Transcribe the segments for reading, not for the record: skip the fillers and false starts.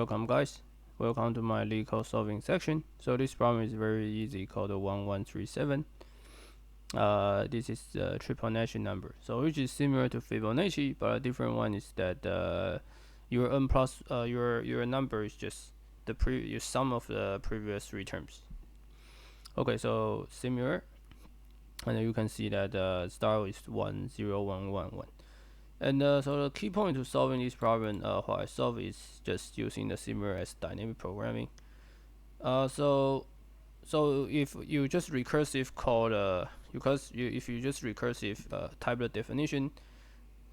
welcome guys. Welcome to my Leetcode solving section. So this problem is very easy, called 1137. This is the Tribonacci number, so which is similar to Fibonacci, but a different one is that your n plus your number is just the your sum of the previous three terms. Okay, so similar, and you can see that start is 1 0 1 1 1. And so the key point to solving this problem, what I solve is just using the similar as dynamic programming. So if you just recursive call if you just recursive type the definition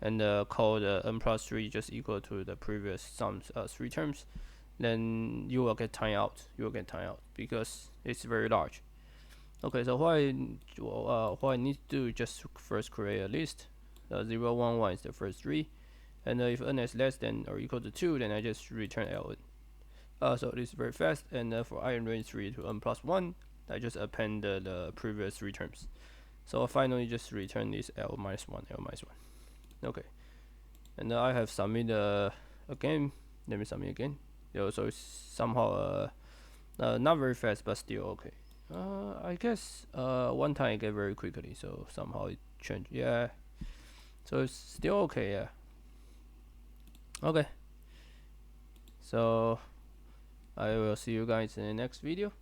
and call the n plus 3 just equal to the previous sums three terms, then you will get timeout. You will get timeout because it's very large. Okay, so what I need to do, just first create a list. 0 1 1 is the first three, and if n is less than or equal to 2, then I just return ln. So this is very fast, and for I range 3 to n plus 1, I just append the previous three terms. So I finally just return this l minus 1, l minus 1. Okay, and I have submit again. Let me submit again. So it's somehow not very fast, but still okay. I guess one time I get very quickly, so somehow it changed. Yeah. So it's still okay, yeah. Okay. So I will see you guys in the next video.